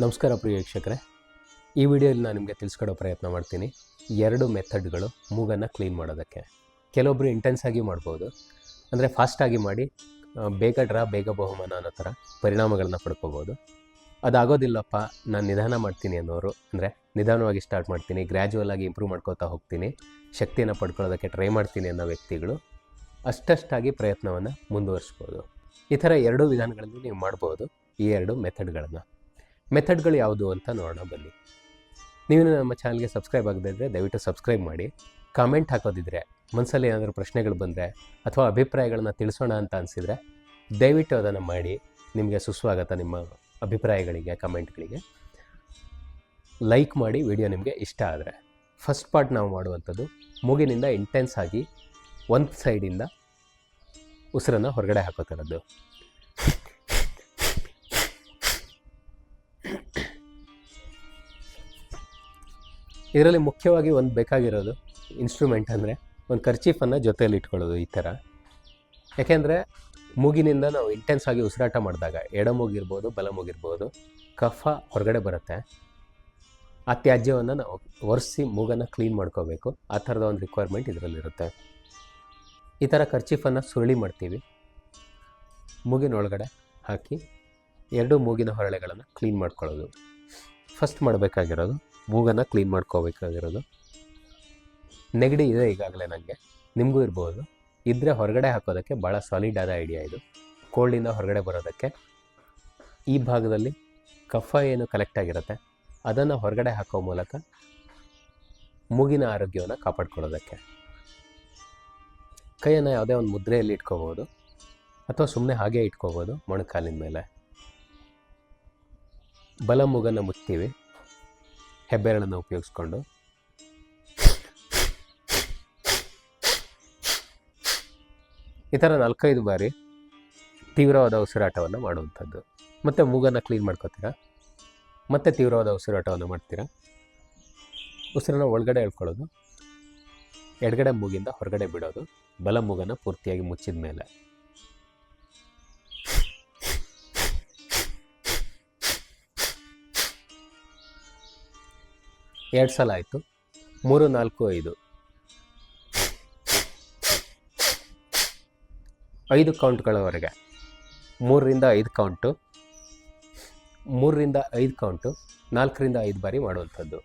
ನಮಸ್ಕಾರ ಪ್ರಿಯ ವೀಕ್ಷಕರೇ, ಈ ವಿಡಿಯೋದಲ್ಲಿ ನಾನು ನಿಮಗೆ ತಿಳಿಸ್ಕೊಡೋ ಪ್ರಯತ್ನ ಮಾಡ್ತೀನಿ. 2 ಮೆಥಡ್ಗಳು ಮೂಗನ್ನು ಕ್ಲೀನ್ ಮಾಡೋದಕ್ಕೆ. ಕೆಲವೊಬ್ಬರು ಇಂಟೆನ್ಸ್ ಆಗಿ ಮಾಡ್ಬೋದು, ಅಂದರೆ ಫಾಸ್ಟಾಗಿ ಮಾಡಿ ಬೇಗ ಡ್ರಾ ಬೇಗ ಬಹುಮಾನ ಅನ್ನೋ ಥರ ಪರಿಣಾಮಗಳನ್ನ ಪಡ್ಕೋಬೋದು. ಅದಾಗೋದಿಲ್ಲಪ್ಪ, ನಾನು ನಿಧಾನ ಮಾಡ್ತೀನಿ ಅನ್ನೋರು, ಅಂದರೆ ನಿಧಾನವಾಗಿ ಸ್ಟಾರ್ಟ್ ಮಾಡ್ತೀನಿ, ಗ್ರ್ಯಾಜುವಲ್ ಆಗಿ ಇಂಪ್ರೂವ್ ಮಾಡ್ಕೋತಾ ಹೋಗ್ತೀನಿ, ಶಕ್ತಿಯನ್ನು ಪಡ್ಕೊಳ್ಳೋದಕ್ಕೆ ಟ್ರೈ ಮಾಡ್ತೀನಿ ಅನ್ನೋ ವ್ಯಕ್ತಿಗಳು ಅಷ್ಟಷ್ಟಾಗಿ ಪ್ರಯತ್ನವನ್ನು ಮುಂದುವರಿಸ್ಬೋದು. ಈ ಥರ 2 ವಿಧಾನಗಳಲ್ಲಿ ನೀವು ಮಾಡ್ಬೋದು ಈ 2 ಮೆಥಡ್ಗಳನ್ನು. ಮೆಥಡ್ಗಳು ಯಾವುದು ಅಂತ ನೋಡೋಣ ಬನ್ನಿ. ನೀವು ನಮ್ಮ ಚಾನಲ್ಗೆ ಸಬ್ಸ್ಕ್ರೈಬ್ ಆಗದಿದ್ದರೆ ದಯವಿಟ್ಟು ಸಬ್ಸ್ಕ್ರೈಬ್ ಮಾಡಿ. ಕಾಮೆಂಟ್ ಹಾಕೋದಿದ್ರೆ, ಮನಸ್ಸಲ್ಲಿ ಏನಾದರೂ ಪ್ರಶ್ನೆಗಳು ಬಂದರೆ ಅಥವಾ ಅಭಿಪ್ರಾಯಗಳನ್ನ ತಿಳಿಸೋಣ ಅಂತ ಅನಿಸಿದರೆ ದಯವಿಟ್ಟು ಅದನ್ನು ಮಾಡಿ. ನಿಮಗೆ ಸುಸ್ವಾಗತ. ನಿಮ್ಮ ಅಭಿಪ್ರಾಯಗಳಿಗೆ, ಕಮೆಂಟ್ಗಳಿಗೆ ಲೈಕ್ ಮಾಡಿ ವಿಡಿಯೋ ನಿಮಗೆ ಇಷ್ಟ ಆದರೆ. ಫಸ್ಟ್ ಪಾರ್ಟ್ ನಾವು ಮಾಡುವಂಥದ್ದು ಮೂಗಿನಿಂದ ಇಂಟೆನ್ಸ್ ಆಗಿ ಒಂದು ಸೈಡಿಂದ ಉಸಿರನ್ನು ಹೊರಗಡೆ ಹಾಕೋತಿರೋದು. ಇದರಲ್ಲಿ ಮುಖ್ಯವಾಗಿ ಒಂದು ಬೇಕಾಗಿರೋದು ಇನ್ಸ್ಟ್ರೂಮೆಂಟ್ ಅಂದರೆ ಒಂದು ಕರ್ಚೀಫನ್ನು ಜೊತೆಯಲ್ಲಿ ಇಟ್ಕೊಳ್ಳೋದು ಈ ಥರ. ಯಾಕೆಂದರೆ ಮೂಗಿನಿಂದ ನಾವು ಇಂಟೆನ್ಸ್ ಆಗಿ ಉಸಿರಾಟ ಮಾಡಿದಾಗ ಎಡ ಮೂಗಿರ್ಬೋದು ಬಲ ಮೂಗಿರ್ಬೋದು ಕಫ ಹೊರಗಡೆ ಬರುತ್ತೆ. ಆ ತ್ಯಾಜ್ಯವನ್ನು ನಾವು ಒರೆಸಿ ಮೂಗನ್ನು ಕ್ಲೀನ್ ಮಾಡ್ಕೋಬೇಕು. ಆ ಥರದ ಒಂದು ರಿಕ್ವೈರ್ಮೆಂಟ್ ಇದರಲ್ಲಿರುತ್ತೆ. ಈ ಥರ ಕರ್ಚೀಫನ್ನು ಸುರುಳಿ ಮಾಡ್ತೀವಿ, ಮೂಗಿನ ಒಳಗಡೆ ಹಾಕಿ 2 ಮೂಗಿನ ಹೊರಳೆಗಳನ್ನು ಕ್ಲೀನ್ ಮಾಡ್ಕೊಳ್ಳೋದು. ಫಸ್ಟ್ ಮಾಡಬೇಕಾಗಿರೋದು ಮೂಗನ್ನು ಕ್ಲೀನ್ ಮಾಡ್ಕೋಬೇಕಾಗಿರೋದು. ನೆಗಡಿ ಇದೆ ಈಗಾಗಲೇ ನನಗೆ, ನಿಮಗೂ ಇರ್ಬೋದು. ಇದ್ದರೆ ಹೊರಗಡೆ ಹಾಕೋದಕ್ಕೆ ಭಾಳ ಸಾಲಿಡ್ ಆದ ಐಡಿಯಾ ಇದು. ಕೋಲ್ಡಿಂದ ಹೊರಗಡೆ ಬರೋದಕ್ಕೆ ಈ ಭಾಗದಲ್ಲಿ ಕಫ ಏನು ಕಲೆಕ್ಟ್ ಆಗಿರುತ್ತೆ ಅದನ್ನು ಹೊರಗಡೆ ಹಾಕೋ ಮೂಲಕ ಮೂಗಿನ ಆರೋಗ್ಯವನ್ನು ಕಾಪಾಡ್ಕೊಳ್ಳೋದಕ್ಕೆ. ಕೈಯನ್ನು ಯಾವುದೇ ಒಂದು ಮುದ್ರೆಯಲ್ಲಿ ಇಟ್ಕೋಬೋದು ಅಥವಾ ಸುಮ್ಮನೆ ಹಾಗೆ ಇಟ್ಕೋಬೋದು ಮೊಣಕಾಲಿನ ಮೇಲೆ. ಬಲ ಮೂಗನ್ನು ಮುಚ್ತೀವಿ ಹೆಬ್ಬೆರಳನ್ನು ಉಪಯೋಗಿಸ್ಕೊಂಡು. ಈ ಥರ 4-5 ಬಾರಿ ತೀವ್ರವಾದ ಉಸಿರಾಟವನ್ನು ಮಾಡುವಂಥದ್ದು. ಮತ್ತು ಮೂಗನ್ನು ಕ್ಲೀನ್ ಮಾಡ್ಕೋತೀರಾ, ಮತ್ತು ತೀವ್ರವಾದ ಉಸಿರಾಟವನ್ನು ಮಾಡ್ತೀರಾ. ಉಸಿರನ್ನು ಒಳಗಡೆ ಎಳ್ಕೊಳ್ಳೋದು, ಎಡಗಡೆ ಮೂಗಿಂದ ಹೊರಗಡೆ ಬಿಡೋದು, ಬಲ ಮೂಗನ್ನು ಪೂರ್ತಿಯಾಗಿ ಮುಚ್ಚಿದ ಮೇಲೆ. ಎರಡು ಸಲ ಆಯಿತು. 3, 4, 5 5 ಕೌಂಟ್ಗಳವರೆಗೆ. 3ರಿಂದ 5 ಕೌಂಟು, 3ರಿಂದ 5 ಕೌಂಟು, 4ರಿಂದ 5 ಬಾರಿ ಮಾಡುವಂಥದ್ದು.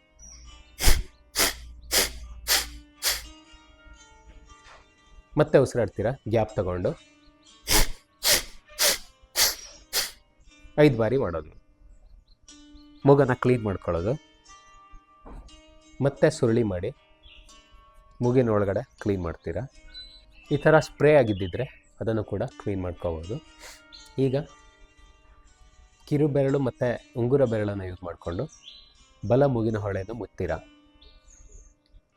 ಮತ್ತೆ ಉಸಿರಾಡ್ತೀರಾ, ಗ್ಯಾಪ್ ತಗೊಂಡು 5 ಬಾರಿ ಮಾಡೋದು. ಮೂಗನ್ನು ಕ್ಲೀನ್ ಮಾಡ್ಕೊಳ್ಳೋದು, ಮತ್ತೆ ಸುರುಳಿ ಮಾಡಿ ಮೂಗಿನ ಒಳಗಡೆ ಕ್ಲೀನ್ ಮಾಡ್ತೀರಾ. ಈ ಥರ ಸ್ಪ್ರೇ ಆಗಿದ್ದಿದ್ರೆ ಅದನ್ನು ಕೂಡ ಕ್ಲೀನ್ ಮಾಡ್ಕೋಬೋದು. ಈಗ ಕಿರು ಬೆರಳು ಮತ್ತು ಉಂಗುರ ಬೆರಳನ್ನು ಯೂಸ್ ಮಾಡಿಕೊಂಡು ಬಲ ಮೂಗಿನ ಹೊಳೆಯನ್ನು ಮುತ್ತೀರಾ.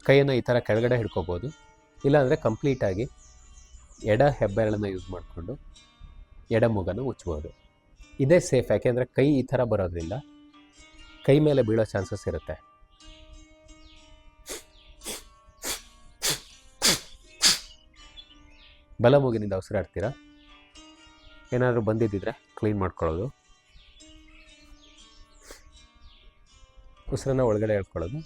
ಕೈಯನ್ನು ಈ ಥರ ಕೆಳಗಡೆ ಹಿಡ್ಕೋಬೋದು, ಇಲ್ಲಾಂದರೆ ಕಂಪ್ಲೀಟಾಗಿ ಎಡ ಹೆಬ್ಬೆರಳನ್ನು ಯೂಸ್ ಮಾಡಿಕೊಂಡು ಎಡ ಮೂಗನ್ನು ಮುಚ್ಬೋದು. ಇದೇ ಸೇಫ್, ಯಾಕೆಂದರೆ ಕೈ ಈ ಥರ ಬರೋದ್ರಿಂದ ಕೈ ಮೇಲೆ ಬೀಳೋ ಚಾನ್ಸಸ್ ಇರುತ್ತೆ. ಬಲ ಮೂಗಿನಿಂದ ಉಸಿರಾಡ್ತೀರಾ, ಏನಾದರೂ ಬಂದಿದ್ದಿದ್ರೆ ಕ್ಲೀನ್ ಮಾಡ್ಕೊಳ್ಳೋದು. ಉಸಿರನ್ನು ಒಳಗಡೆ ಎಳ್ಕೊಳ್ಳೋದು.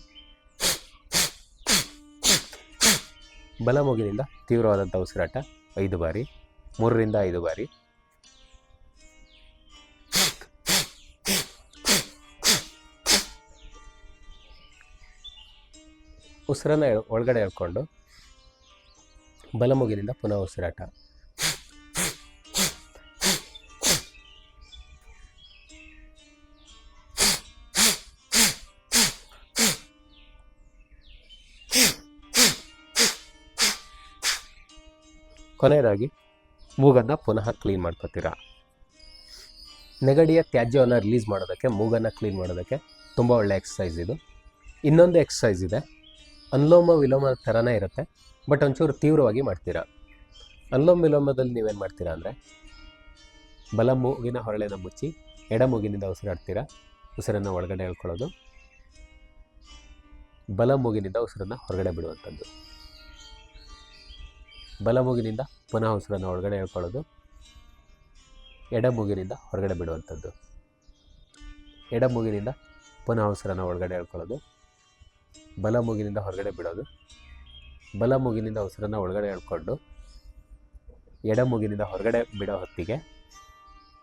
ಬಲ ಮೂಗಿನಿಂದ ತೀವ್ರವಾದಂಥ ಉಸಿರಾಟ 5 ಬಾರಿ, 3ರಿಂದ 5 ಬಾರಿ. ಉಸಿರನ್ನು ಒಳಗಡೆ ಎಳ್ಕೊಂಡು ಬಲ ಮೂಗಿನಿಂದ ಪುನಃ ಉಸಿರಾಟ. ಕೊನೆಯದಾಗಿ ಮೂಗನ್ನು ಪುನಃ ಕ್ಲೀನ್ ಮಾಡ್ಕೋತೀರಾ. ನೆಗಡಿಯ ತ್ಯಾಜ್ಯವನ್ನು ರಿಲೀಸ್ ಮಾಡೋದಕ್ಕೆ, ಮೂಗನ್ನು ಕ್ಲೀನ್ ಮಾಡೋದಕ್ಕೆ ತುಂಬ ಒಳ್ಳೆಯ ಎಕ್ಸಸೈಸ್ ಇದು. ಇನ್ನೊಂದು ಎಕ್ಸಸೈಸ್ ಇದೆ, ಅನುಲೋಮ ವಿಲೋಮ ಥರನೇ ಇರುತ್ತೆ, ಬಟ್ ಒಂಚೂರು ತೀವ್ರವಾಗಿ ಮಾಡ್ತೀರಾ. ಅನುಲೋಮ ವಿಲೋಮದಲ್ಲಿ ನೀವೇನು ಮಾಡ್ತೀರಾ ಅಂದರೆ ಬಲ ಮೂಗಿನ ಹೊರಳೆನ ಮುಚ್ಚಿ ಎಡ ಮೂಗಿನಿಂದ ಉಸಿರಾಡ್ತೀರಾ. ಉಸಿರನ್ನು ಒಳಗಡೆ ಎಳ್ಕೊಳ್ಳೋದು, ಬಲ ಮೂಗಿನಿಂದ ಉಸಿರನ್ನು ಹೊರಗಡೆ ಬಿಡುವಂಥದ್ದು. ಬಲ ಮೂಗಿನಿಂದ ಪುನಃ ಉಸಿರನ್ನು ಒಳಗಡೆ ಎಳ್ಕೊಳ್ಳೋದು, ಎಡ ಮೂಗಿನಿಂದ ಹೊರಗಡೆ ಬಿಡುವಂಥದ್ದು. ಎಡ ಮೂಗಿನಿಂದ ಪುನಃ ಉಸಿರನ್ನು ಒಳಗಡೆ ಎಳ್ಕೊಳ್ಳೋದು, ಬಲ ಮೂಗಿನಿಂದ ಹೊರಗಡೆ ಬಿಡೋದು, ಬಲ ಮೂಗಿನಿಂದ ಉಸಿರನ್ನು ಒಳಗಡೆ ಎಳ್ಕೊಂಡು ಎಡ ಮೂಗಿನಿಂದ ಹೊರಗಡೆ ಬಿಡೋ ಹೊತ್ತಿಗೆ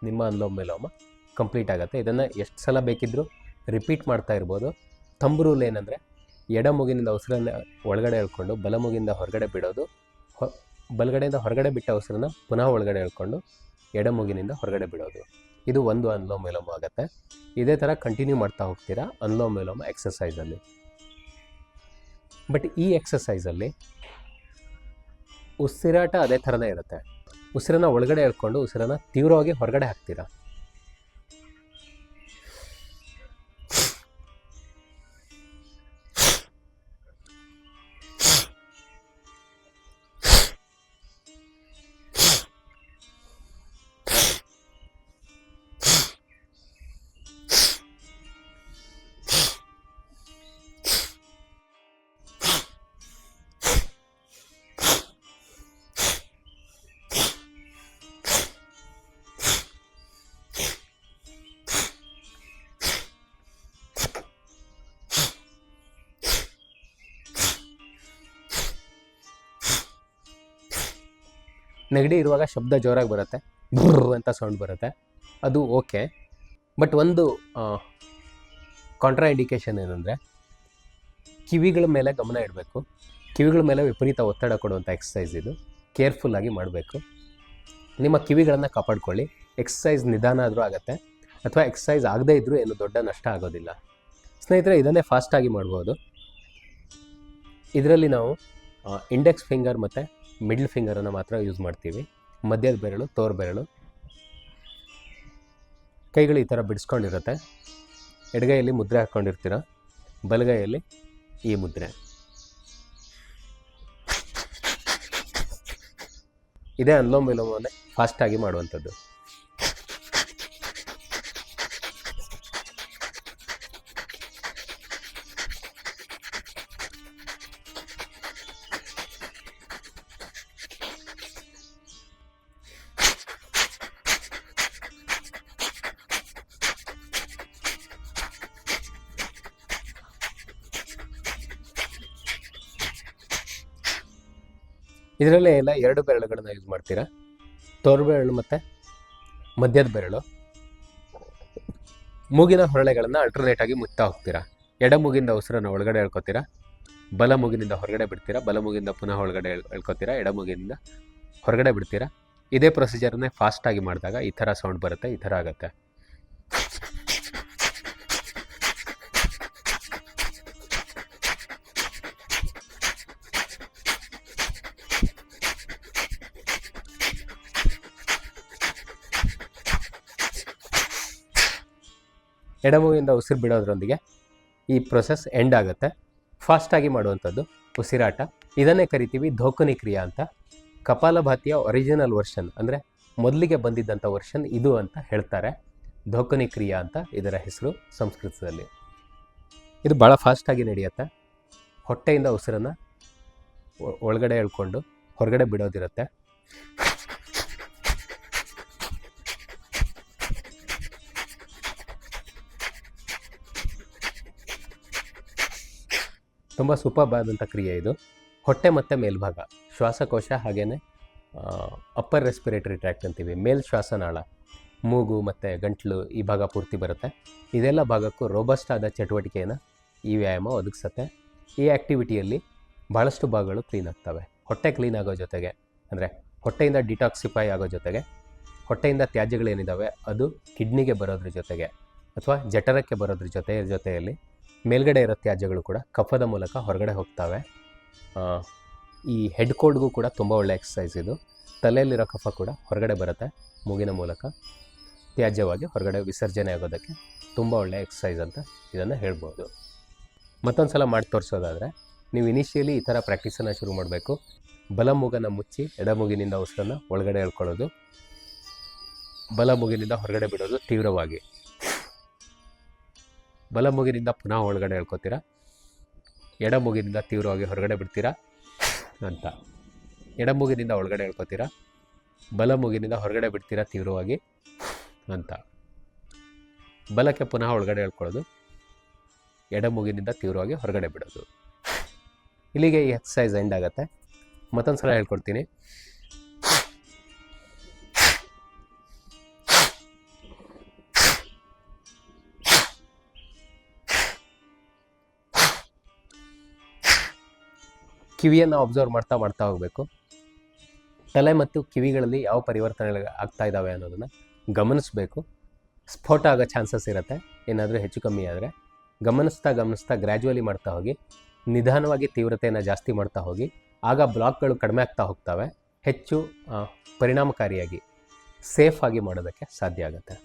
ನಿಮ್ಮ ಅನುಲೋಮ ವಿಲೋಮ ಕಂಪ್ಲೀಟ್ ಆಗುತ್ತೆ. ಇದನ್ನು ಎಷ್ಟು ಸಲ ಬೇಕಿದ್ದರೂ ರಿಪೀಟ್ ಮಾಡ್ತಾ ಇರ್ಬೋದು. ಥಂಬ್ ರೂಲ್ ಏನಂದರೆ ಎಡ ಮೂಗಿನಿಂದ ಉಸಿರನ್ನು ಒಳಗಡೆ ಎಳ್ಕೊಂಡು ಬಲ ಮೂಗಿನಿಂದ ಹೊರಗಡೆ ಬಿಡೋದು, ಬಲಗಡೆಯಿಂದ ಹೊರಗಡೆ ಬಿಟ್ಟ ಉಸಿರನ್ನು ಪುನಃ ಒಳಗಡೆ ಎಳ್ಕೊಂಡು ಎಡ ಮೂಗಿನಿಂದ ಹೊರಗಡೆ ಬಿಡೋದು. ಇದು ಒಂದು ಅನುಲೋಮ ವಿಲೋಮ ಆಗುತ್ತೆ. ಇದೇ ಥರ ಕಂಟಿನ್ಯೂ ಮಾಡ್ತಾ ಹೋಗ್ತೀರಾ ಅನುಲೋಮ ವಿಲೋಮ ಎಕ್ಸಸೈಸಲ್ಲಿ. ಬಟ್ ಈ ಎಕ್ಸಸೈಸಲ್ಲಿ ಉಸಿರಾಟ ಅದೇ ಥರನೇ ಇರುತ್ತೆ. ಉಸಿರನ್ನು ಒಳಗಡೆ ಎಳ್ಕೊಂಡು ಉಸಿರನ್ನು ತೀವ್ರವಾಗಿ ಹೊರಗಡೆ ಹಾಕ್ತೀರಾ. ನೆಗಡಿ ಇರುವಾಗ ಶಬ್ದ ಜೋರಾಗಿ ಬರುತ್ತೆ, ಬ್ರ್ ಅಂತ ಸೌಂಡ್ ಬರುತ್ತೆ, ಅದು ಓಕೆ. ಬಟ್ ಒಂದು ಕಾಂಟ್ರಾ ಇಂಡಿಕೇಶನ್ ಏನಂದರೆ ಕಿವಿಗಳ ಮೇಲೆ ಗಮನ ಇಡಬೇಕು. ಕಿವಿಗಳ ಮೇಲೆ ವಿಪರೀತ ಒತ್ತಡ ಕೊಡುವಂಥ ಎಕ್ಸಸೈಸ್ ಇದು. ಕೇರ್ಫುಲ್ಲಾಗಿ ಮಾಡಬೇಕು. ನಿಮ್ಮ ಕಿವಿಗಳನ್ನು ಕಾಪಾಡ್ಕೊಳ್ಳಿ. ಎಕ್ಸಸೈಸ್ ನಿಧಾನ ಆದರೂ ಆಗುತ್ತೆ, ಅಥವಾ ಎಕ್ಸಸೈಸ್ ಆಗದೇ ಇದ್ದರೂ ಏನು ದೊಡ್ಡ ನಷ್ಟ ಆಗೋದಿಲ್ಲ. ಸ್ನೇಹಿತರೆ, ಇದನ್ನೇ ಫಾಸ್ಟಾಗಿ ಮಾಡ್ಬೋದು. ಇದರಲ್ಲಿ ನಾವು ಇಂಡೆಕ್ಸ್ ಫಿಂಗರ್ ಮತ್ತು ಮಿಡ್ಲ್ ಫಿಂಗರನ್ನು ಮಾತ್ರ ಯೂಸ್ ಮಾಡ್ತೀವಿ. ಮಧ್ಯದ ಬೆರಳು, ತೋರು ಬೆರಳು, ಕೈಗಳು ಈ ಥರ ಬಿಡಿಸ್ಕೊಂಡಿರುತ್ತೆ. ಎಡಗೈಯಲ್ಲಿ ಮುದ್ರೆ ಹಾಕ್ಕೊಂಡಿರ್ತೀರ, ಬಲಗೈಯಲ್ಲಿ ಈ ಮುದ್ರೆ. ಇದೇ ಅನುಲೋಮ ವಿಲೋಮವನ್ನೇ ಫಾಸ್ಟಾಗಿ ಮಾಡುವಂಥದ್ದು. ಇದರಲ್ಲೇ ಎಲ್ಲ 2 ಬೆರಳುಗಳನ್ನು ಯೂಸ್ ಮಾಡ್ತೀರಾ, ತೋರು ಬೆರಳು ಮತ್ತು ಮಧ್ಯದ ಬೆರಳು. ಮೂಗಿನ ಹೊರಳೆಗಳನ್ನು ಅಲ್ಟರ್ನೇಟ್ ಆಗಿ ಮುಚ್ತಾ ಹೋಗ್ತೀರಾ. ಎಡ ಮೂಗಿಂದ ಉಸಿರನ್ನು ಒಳಗಡೆ ಎಳ್ಕೊತೀರಾ, ಬಲ ಮೂಗಿನಿಂದ ಹೊರಗಡೆ ಬಿಡ್ತೀರಾ, ಬಲ ಮೂಗಿಂದ ಪುನಃ ಒಳಗಡೆ ಎಳ್ಕೊತೀರಾ, ಎಡ ಮೂಗಿನಿಂದ ಹೊರಗಡೆ ಬಿಡ್ತೀರಾ. ಇದೇ ಪ್ರೊಸೀಜರ್ನೇ ಫಾಸ್ಟಾಗಿ ಮಾಡಿದಾಗ ಈ ಥರ ಸೌಂಡ್ ಬರುತ್ತೆ, ಈ ಥರ ಆಗುತ್ತೆ. ಎಡಮೂಗಿಂದ ಉಸಿರು ಬಿಡೋದ್ರೊಂದಿಗೆ ಈ ಪ್ರೊಸೆಸ್ ಎಂಡ್ ಆಗುತ್ತೆ. ಫಾಸ್ಟಾಗಿ ಮಾಡುವಂಥದ್ದು ಉಸಿರಾಟ. ಇದನ್ನೇ ಕರಿತೀವಿ ಧೋಕನಿ ಕ್ರಿಯಾ ಅಂತ. ಕಪಾಲಭಾತಿಯ ಒರಿಜಿನಲ್ ವರ್ಷನ್, ಅಂದರೆ ಮೊದಲಿಗೆ ಬಂದಿದ್ದಂಥ ವರ್ಷನ್ ಇದು ಅಂತ ಹೇಳ್ತಾರೆ. ಧೋಕನಿ ಕ್ರಿಯಾ ಅಂತ ಇದರ ಹೆಸರು ಸಂಸ್ಕೃತದಲ್ಲಿ. ಇದು ಭಾಳ ಫಾಸ್ಟಾಗಿ ನಡೆಯುತ್ತೆ. ಹೊಟ್ಟೆಯಿಂದ ಉಸಿರನ್ನು ಒಳಗಡೆ ಎಳ್ಕೊಂಡು ಹೊರಗಡೆ ಬಿಡೋದಿರುತ್ತೆ. ತುಂಬ ಸೂಪರ್ಬ್ ಆದಂಥ ಕ್ರಿಯೆ ಇದು. ಹೊಟ್ಟೆ ಮತ್ತು ಮೇಲ್ಭಾಗ, ಶ್ವಾಸಕೋಶ, ಹಾಗೆಯೇ ಅಪ್ಪರ್ ರೆಸ್ಪಿರೇಟರಿ ಟ್ರ್ಯಾಕ್ಟ್ ಅಂತೀವಿ, ಮೇಲ್ ಶ್ವಾಸನಾಳ, ಮೂಗು ಮತ್ತು ಗಂಟಲು ಈ ಭಾಗ ಪೂರ್ತಿ ಬರುತ್ತೆ. ಇದೆಲ್ಲ ಭಾಗಕ್ಕೂ ರೋಬಸ್ಟ್ ಆದ ಚಟುವಟಿಕೆಯನ್ನು ಈ ವ್ಯಾಯಾಮ ಒದಗಿಸುತ್ತೆ. ಈ ಆ್ಯಕ್ಟಿವಿಟಿಯಲ್ಲಿ ಭಾಳಷ್ಟು ಭಾಗಗಳು ಕ್ಲೀನ್ ಆಗ್ತವೆ. ಹೊಟ್ಟೆ ಕ್ಲೀನ್ ಆಗೋ ಜೊತೆಗೆ, ಅಂದರೆ ಹೊಟ್ಟೆಯಿಂದ ಡಿಟಾಕ್ಸಿಫೈ ಆಗೋ ಜೊತೆಗೆ, ಹೊಟ್ಟೆಯಿಂದ ತ್ಯಾಜ್ಯಗಳೇನಿದ್ದಾವೆ ಅದು ಕಿಡ್ನಿಗೆ ಬರೋದ್ರ ಜೊತೆಗೆ ಅಥವಾ ಜಠರಕ್ಕೆ ಬರೋದ್ರ ಜೊತೆಯಲ್ಲಿ ಮೇಲ್ಗಡೆ ಇರೋ ತ್ಯಾಜ್ಯಗಳು ಕೂಡ ಕಫದ ಮೂಲಕ ಹೊರಗಡೆ ಹೋಗ್ತವೆ. ಈ ಹೆಡ್ ಕೋಲ್ಡ್ಗೂ ಕೂಡ ತುಂಬ ಒಳ್ಳೆಯ ಎಕ್ಸಸೈಸ್ ಇದು. ತಲೆಯಲ್ಲಿರೋ ಕಫ ಕೂಡ ಹೊರಗಡೆ ಬರುತ್ತೆ, ಮೂಗಿನ ಮೂಲಕ ತ್ಯಾಜ್ಯವಾಗಿ ಹೊರಗಡೆ ವಿಸರ್ಜನೆ ಆಗೋದಕ್ಕೆ ತುಂಬ ಒಳ್ಳೆಯ ಎಕ್ಸಸೈಸ್ ಅಂತ ಇದನ್ನು ಹೇಳ್ಬೋದು. ಮತ್ತೊಂದು ಸಲ ಮಾಡಿ ತೋರಿಸೋದಾದರೆ, ನೀವು ಇನಿಷಿಯಲಿ ಈ ಥರ ಪ್ರಾಕ್ಟೀಸನ್ನು ಶುರು ಮಾಡಬೇಕು. ಬಲ ಮೂಗನ್ನು ಮುಚ್ಚಿ ಎಡ ಮೂಗಿನಿಂದ ಉಸಿರನ್ನು ಒಳಗಡೆ ಎಳ್ಕೊಳ್ಳೋದು, ಬಲ ಮೂಗಿನಿಂದ ಹೊರಗಡೆ ಬಿಡೋದು ತೀವ್ರವಾಗಿ. ಬಲ ಮೂಗಿನಿಂದ ಪುನಃ ಒಳಗಡೆ ಎಳ್ಕೊತೀರಾ, ಎಡ ಮೂಗಿನಿಂದ ತೀವ್ರವಾಗಿ ಹೊರಗಡೆ ಬಿಡ್ತೀರಾ ಅಂತ. ಎಡ ಮೂಗಿನಿಂದ ಒಳಗಡೆ ಎಳ್ಕೊತೀರಾ, ಬಲ ಮೂಗಿನಿಂದ ಹೊರಗಡೆ ಬಿಡ್ತೀರಾ ತೀವ್ರವಾಗಿ ಅಂತ. ಬಲಕ್ಕೆ ಪುನಃ ಒಳಗಡೆ ಎಳ್ಕೊಳ್ಳೋದು, ಎಡ ಮೂಗಿನಿಂದ ತೀವ್ರವಾಗಿ ಹೊರಗಡೆ ಬಿಡೋದು. ಇಲ್ಲಿಗೆ ಈ ಎಕ್ಸಸೈಸ್ ಎಂಡ್ ಆಗುತ್ತೆ. ಮತ್ತೊಂದು ಸಲ ಹೇಳ್ಕೊಡ್ತೀನಿ. ಕಿವಿಯನ್ನು ಅಬ್ಸರ್ವ್ ಮಾಡ್ತಾ ಹೋಗಬೇಕು. ತಲೆ ಮತ್ತು ಕಿವಿಗಳಲ್ಲಿ ಯಾವ ಪರಿವರ್ತನೆಗಳು ಆಗ್ತಾ ಇದ್ದಾವೆ ಅನ್ನೋದನ್ನು ಗಮನಿಸಬೇಕು. ಸ್ಫೋಟ ಆಗೋ ಚಾನ್ಸಸ್ ಇರುತ್ತೆ ಏನಾದರೂ ಹೆಚ್ಚು ಕಮ್ಮಿ ಆದರೆ. ಗಮನಿಸ್ತಾ ಗ್ರ್ಯಾಜುವಲಿ ಮಾಡ್ತಾ ಹೋಗಿ, ನಿಧಾನವಾಗಿ ತೀವ್ರತೆಯನ್ನು ಜಾಸ್ತಿ ಮಾಡ್ತಾ ಹೋಗಿ. ಆಗ ಬ್ಲಾಕ್ಗಳು ಕಡಿಮೆ ಆಗ್ತಾ ಹೋಗ್ತವೆ. ಹೆಚ್ಚು ಪರಿಣಾಮಕಾರಿಯಾಗಿ ಸೇಫಾಗಿ ಮಾಡೋದಕ್ಕೆ ಸಾಧ್ಯ ಆಗುತ್ತೆ.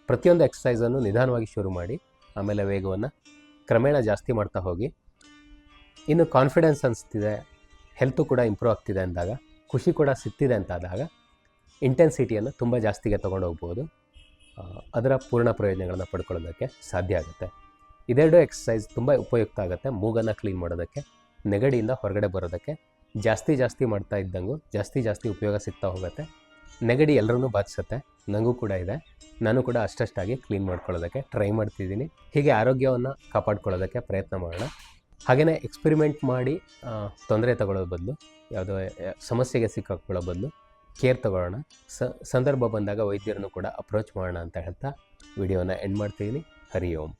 ಪ್ರತಿಯೊಂದು ಎಕ್ಸಸೈಸನ್ನು ನಿಧಾನವಾಗಿ ಶುರು ಮಾಡಿ ಆಮೇಲೆ ವೇಗವನ್ನು ಕ್ರಮೇಣ ಜಾಸ್ತಿ ಮಾಡ್ತಾ ಹೋಗಿ. ಇನ್ನು ಕಾನ್ಫಿಡೆನ್ಸ್ ಅನಿಸ್ತಿದೆ, ಹೆಲ್ತು ಕೂಡ ಇಂಪ್ರೂವ್ ಆಗ್ತಿದೆ ಅಂದಾಗ, ಖುಷಿ ಕೂಡ ಸಿಗ್ತಿದೆ ಅಂತಾದಾಗ ಇಂಟೆನ್ಸಿಟಿಯನ್ನು ತುಂಬ ಜಾಸ್ತಿಗೆ ತೊಗೊಂಡು ಹೋಗ್ಬೋದು. ಅದರ ಪೂರ್ಣ ಪ್ರಯೋಜನಗಳನ್ನು ಪಡ್ಕೊಳ್ಳೋದಕ್ಕೆ ಸಾಧ್ಯ ಆಗುತ್ತೆ. ಇದೆರಡು ಎಕ್ಸಸೈಸ್ ತುಂಬ ಉಪಯುಕ್ತ ಆಗುತ್ತೆ. ಮೂಗನ್ನು ಕ್ಲೀನ್ ಮಾಡೋದಕ್ಕೆ, ನೆಗಡಿಯಿಂದ ಹೊರಗಡೆ ಬರೋದಕ್ಕೆ. ಜಾಸ್ತಿ ಮಾಡ್ತಾ ಇದ್ದಂಗೂ ಜಾಸ್ತಿ ಉಪಯೋಗ ಸಿಗ್ತಾ ಹೋಗುತ್ತೆ. ನೆಗಡಿ ಎಲ್ಲರೂ ಬಾಧಿಸುತ್ತೆ, ನನಗೂ ಕೂಡ ಇದೆ. ನಾನು ಕೂಡ ಅಷ್ಟಷ್ಟಾಗಿ ಕ್ಲೀನ್ ಮಾಡ್ಕೊಳ್ಳೋದಕ್ಕೆ ಟ್ರೈ ಮಾಡ್ತಿದ್ದೀನಿ. ಹೀಗೆ ಆರೋಗ್ಯವನ್ನು ಕಾಪಾಡ್ಕೊಳ್ಳೋದಕ್ಕೆ ಪ್ರಯತ್ನ ಮಾಡೋಣ. ಹಾಗೆಯೇ ಎಕ್ಸ್ಪೆರಿಮೆಂಟ್ ಮಾಡಿ ತೊಂದರೆ ತಗೊಳ್ಳೋ ಬದಲು, ಯಾವುದೋ ಸಮಸ್ಯೆಗೆ ಸಿಕ್ಕಾಕೊಳ್ಳೋ ಬದಲು ಕೇರ್ ತಗೊಳ್ಳೋಣ. ಸಂದರ್ಭ ಬಂದಾಗ ವೈದ್ಯರನ್ನು ಕೂಡ ಅಪ್ರೋಚ್ ಮಾಡೋಣ ಅಂತ ಹೇಳ್ತಾ ವಿಡಿಯೋನ ಎಂಡ್ ಮಾಡ್ತಿದ್ದೀನಿ. ಹರಿ ಓಂ.